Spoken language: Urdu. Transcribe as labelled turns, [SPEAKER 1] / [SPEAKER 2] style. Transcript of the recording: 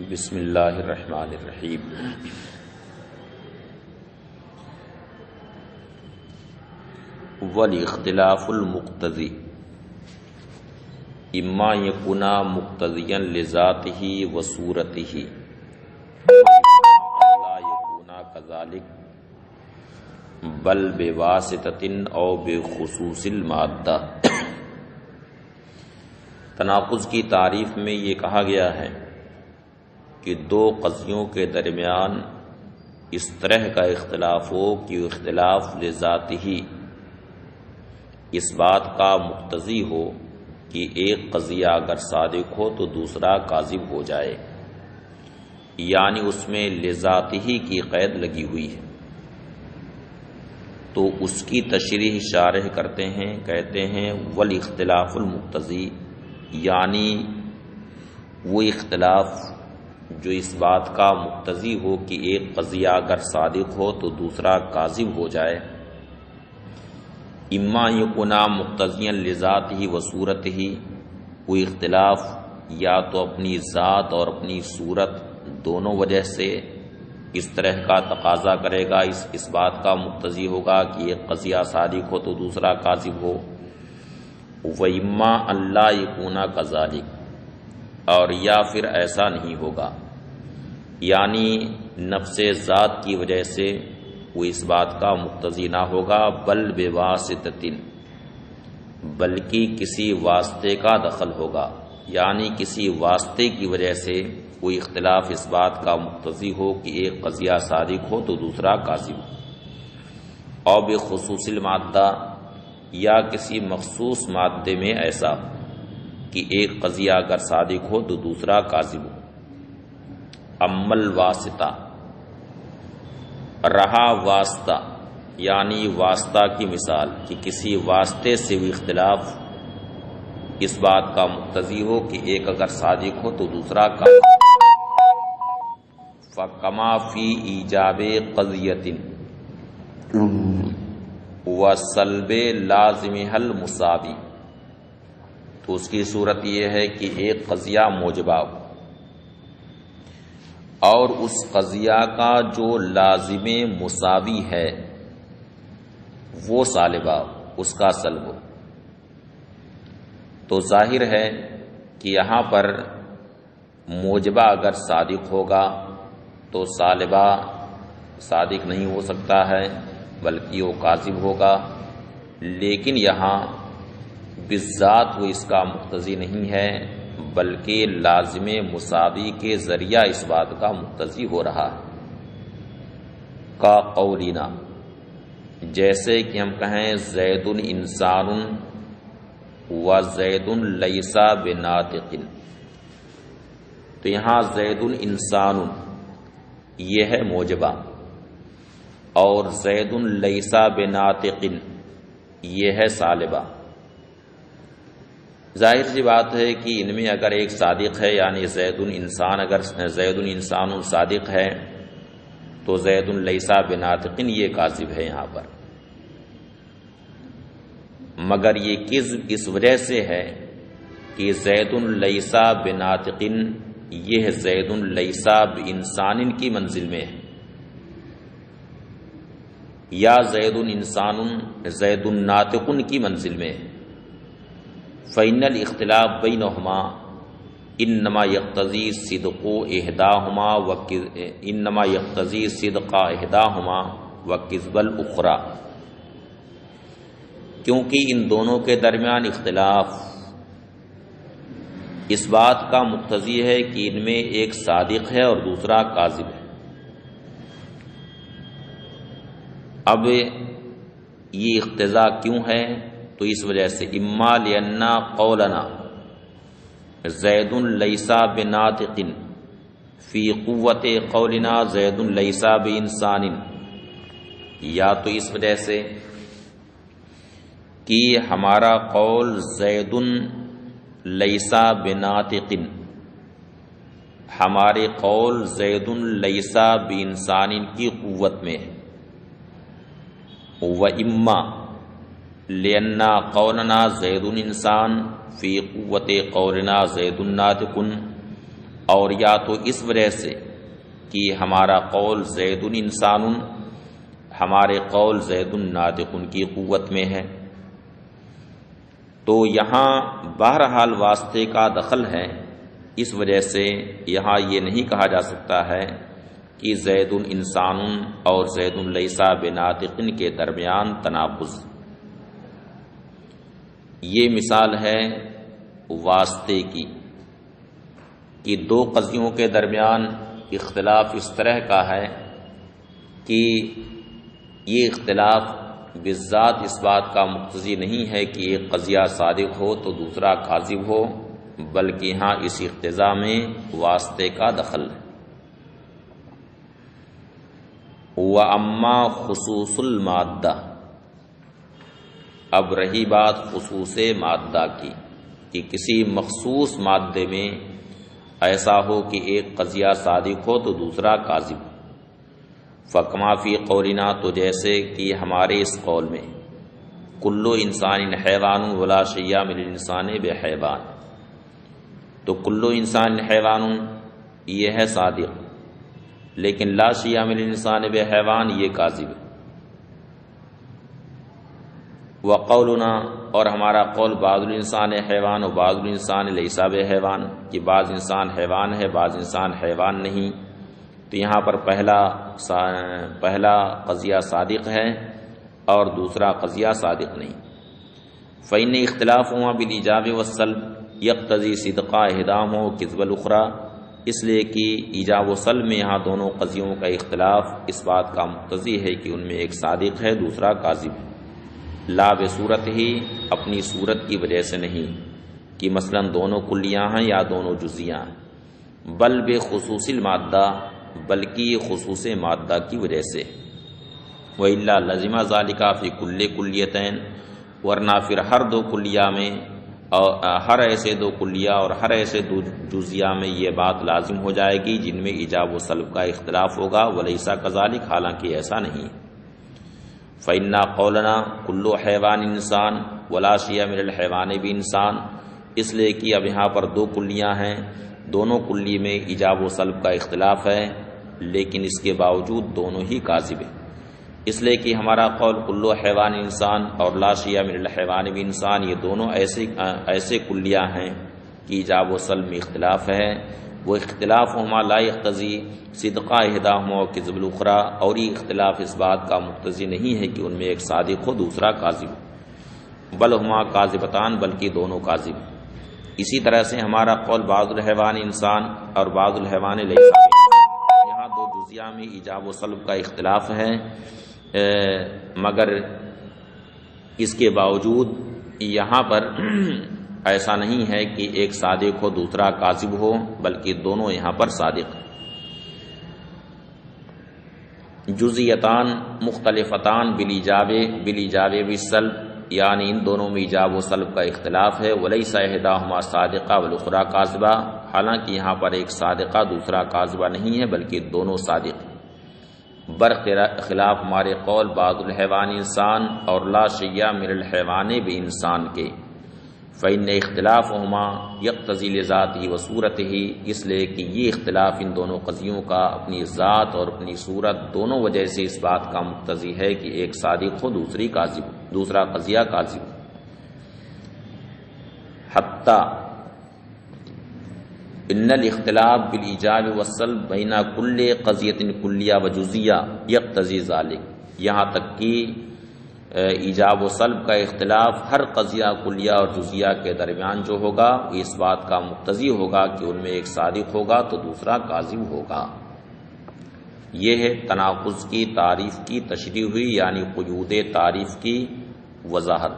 [SPEAKER 1] بسم اللہ الرحمن الرحیم۔ والاختلاف المقتضی اما یکون مقتضیا لذاتہ وصورتہ لا یکون کذالک بل بواسطۃ او بخصوص المادہ۔ تناقض کی تعریف میں یہ کہا گیا ہے کہ دو قضیوں کے درمیان اس طرح کا اختلاف ہو کہ اختلاف لذات ہی اس بات کا مقتضی ہو کہ ایک قضیہ اگر صادق ہو تو دوسرا کاذب ہو جائے، یعنی اس میں لذات ہی کی قید لگی ہوئی ہے۔ تو اس کی تشریح شارح کرتے ہیں، کہتے ہیں والاختلاف المقتضی، یعنی وہ اختلاف جو اس بات کا مقتضی ہو کہ ایک قضیہ اگر صادق ہو تو دوسرا کاذب ہو جائے، اما یکون مقتضیا لذاتہ وصورتہ، وہ اختلاف یا تو اپنی ذات اور اپنی صورت دونوں وجہ سے اس طرح کا تقاضا کرے گا، اس بات کا مقتضی ہوگا کہ ایک قضیہ صادق ہو تو دوسرا کاذب ہو، وَإِمَّا أَن لَا يَكُونَ كَذَلِكَ، اور یا پھر ایسا نہیں ہوگا، یعنی نفس ذات کی وجہ سے وہ اس بات کا مقتضی نہ ہوگا، بل بواسطۃ، بلکہ کسی واسطے کا دخل ہوگا، یعنی کسی واسطے کی وجہ سے کوئی اختلاف اس بات کا مقتضی ہو کہ ایک قضیہ صادق ہو تو دوسرا کاذب ہو، اور بخصوص المادہ، یا کسی مخصوص مادے میں ایسا کہ ایک قضیہ اگر صادق ہو تو دوسرا کاذب ہو۔ اما الواسطہ، رہا واسطہ، یعنی واسطہ کی مثال کہ کسی واسطے سے وہ اختلاف اس بات کا مقتضی ہو کہ ایک اگر صادق ہو تو دوسرا کاذب ہو، فکما فی ایجاب قضیۃ وسلب لازمہ المساوی، تو اس کی صورت یہ ہے کہ ایک قضیہ موجبہ ہو اور اس قضیہ کا جو لازم مساوی ہے وہ سالبہ، اس کا سلب ہو، تو ظاہر ہے کہ یہاں پر موجبہ اگر صادق ہوگا تو سالبہ صادق نہیں ہو سکتا ہے بلکہ وہ کاذب ہوگا، لیکن یہاں بالذات وہ اس کا مقتضی نہیں ہے بلکہ لازم مساوی کے ذریعہ اس بات کا مقتضی ہو رہا ہے، کا قولینا، جیسے کہ ہم کہیں زید انسان و زید لیس بناطق، تو یہاں زید انسان یہ ہے موجبہ اور زید لیس بناطق یہ ہے سالبہ۔ ظاہر سی بات ہے کہ ان میں اگر ایک صادق ہے، یعنی زید انسان صادق ہے تو زید لیس بناطق یہ کاذب ہے یہاں پر، مگر یہ کذب اس وجہ سے ہے کہ زید لیس بناطق یہ زید لیس بانسان کی منزل میں ہے، یا زید انسان زید ناطق کی منزل میں ہے، فإن الاختلاف بینہما انما یقتضی صدق احداہما وکذب الاخری، کیونکہ ان دونوں کے درمیان اختلاف اس بات کا مقتضی ہے کہ ان میں ایک صادق ہے اور دوسرا کاذب ہے۔ اب یہ اقتضاء کیوں ہے؟ تو اس وجہ سے اما لأن قولنا زید لیس بناطق فی قوت قولنا زید لیس بانسان، یا تو اس وجہ سے کہ ہمارا قول زید لیس بناطق، ہمارے قول زید لیس بانسان کی قوت میں ہے، و اما لأن قولنا زید انسان فی قوت قولنا زید ناطق، اور یا تو اس وجہ سے کہ ہمارا قول زید انسان، ہمارے قول زید ناطق کی قوت میں ہے، تو یہاں بہرحال واسطے کا دخل ہے، اس وجہ سے یہاں یہ نہیں کہا جا سکتا ہے کہ زید انسان اور زید لیس بناطق کے درمیان تناقض۔ یہ مثال ہے واسطے کی کہ دو قضیوں کے درمیان اختلاف اس طرح کا ہے کہ یہ اختلاف بالذات اس بات کا مقتضی نہیں ہے کہ ایک قضیہ صادق ہو تو دوسرا کاذب ہو، بلکہ ہاں اس اقتضاء میں واسطے کا دخل ہے۔ وَأَمَّا خصوص المادہ، اب رہی بات خصوص مادہ کی کہ کسی مخصوص مادے میں ایسا ہو کہ ایک قضیہ صادق ہو تو دوسرا کاذب ہو۔ فَكَمَا فِي قَوْلِنَا، تو جیسے کہ ہمارے اس قول میں کُلُّ انسان حیوان ولا شیء من الانسان بحیوان، تو کُلُّ انسان حیوان یہ ہے صادق، لیکن لا شیء من الانسان بحیوان یہ کاذب ہے۔ وقولنا، اور ہمارا قول بعض الانسان حیوان و بعض الانسان لیس بحیوان، کہ بعض انسان حیوان ہے بعض انسان حیوان نہیں، تو یہاں پر پہلا قضیہ صادق ہے اور دوسرا قضیہ صادق نہیں۔ فإن اختلافهما بالإيجاب والسلب يقتضي صدق إحداهما وكذب الأخرى، اس لیے کہ ایجاب و سلب میں یہاں دونوں قضیوں کا اختلاف اس بات کا مقتضی ہے کہ ان میں ایک صادق ہے دوسرا کاذب ہے، لا بصورت ہی، اپنی صورت کی وجہ سے نہیں کہ مثلا دونوں کلیاں ہیں یا دونوں جزیاں ہیں، بل بخصوص المادہ، بلکہ یہ خصوص مادہ کی وجہ سے۔ وَإِلَّا لَزِمَ ذَلِكَ فِي كُلِّ كُلِّيَّتَيْنِ، ورنہ پھر ہر دو کلیہ میں اور ہر ایسے دو کلیہ اور ہر ایسے دو جزیہ میں یہ بات لازم ہو جائے گی جن میں ایجاب و سلب کا اختلاف ہوگا، وَلَيْسَ كَذَلِكَ، حالانکہ ایسا نہیں۔ فَإِنَّا قَوْلَنَا كُلُّ حَيْوَانٍ إِنسَان وَلَا شَيْءَ مِنَ الْحَيْوَانِ بِإِنسان، اس لیے کہ اب یہاں پر دو کلیاں ہیں، دونوں کلی میں ایجاب و سلب کا اختلاف ہے، لیکن اس کے باوجود دونوں ہی کاذب ہیں، اس لیے کہ ہمارا قول کلو حیوان انسان اور لا شیء من الحیوان بانسان، یہ دونوں ایسے کلیہ ہیں کہ ایجاب و سلب میں اختلاف ہے، وہ اختلاف ہما لا یقتضی صدق احداہما وکذب الاخری، اور یہ اختلاف اس بات کا مقتضی نہیں ہے کہ ان میں ایک صادق ہو دوسرا کاذب ہو، بل ہما کاذبتان، بلکہ دونوں کاذب ہیں۔ اسی طرح سے ہمارا قول بعض الحیوان انسان اور بعض الحیوان لیس، یہاں دو جزیہ میں ایجاب و سلب کا اختلاف ہے، مگر اس کے باوجود یہاں پر ایسا نہیں ہے کہ ایک صادق ہو دوسرا کاذب ہو، بلکہ دونوں یہاں پر صادق ہیں۔ جزیتان مختلفتان بالیجاب بالسلب، یعنی ان دونوں میں ایجاب و سلب کا اختلاف ہے، ولیس احداہما صادقہ والاخری کاذبہ، حالانکہ یہاں پر ایک صادقہ دوسرا کاذبہ نہیں ہے بلکہ دونوں صادق ہیں۔ برخلاف ہمارے قول بعض الحیوان انسان اور لا شیء من الحیوان بانسان کے، فإن اختلافہما یقتضی لذاتہ وصورتہ، اس لیے کہ یہ اختلاف ان دونوں قضیوں کا اپنی ذات اور اپنی صورت دونوں وجہ سے اس بات کا مقتضی ہے کہ ایک صادق ہو دوسری کاذب ہو، دوسرا قضیہ کاذب ہو۔ حتی ان الاختلاف بالایجاب والسلب بین کل قضیۃ کلیہ و جزیہ یقتضی ذلک، یہاں تک کہ ایجاب و سلب کا اختلاف ہر قضیہ کلیہ اور جزیہ کے درمیان جو ہوگا وہ اس بات کا مقتضی ہوگا کہ ان میں ایک صادق ہوگا تو دوسرا کاذب ہوگا۔ یہ ہے تناقض کی تعریف کی تشریح ہوئی، یعنی قیود تعریف کی وضاحت۔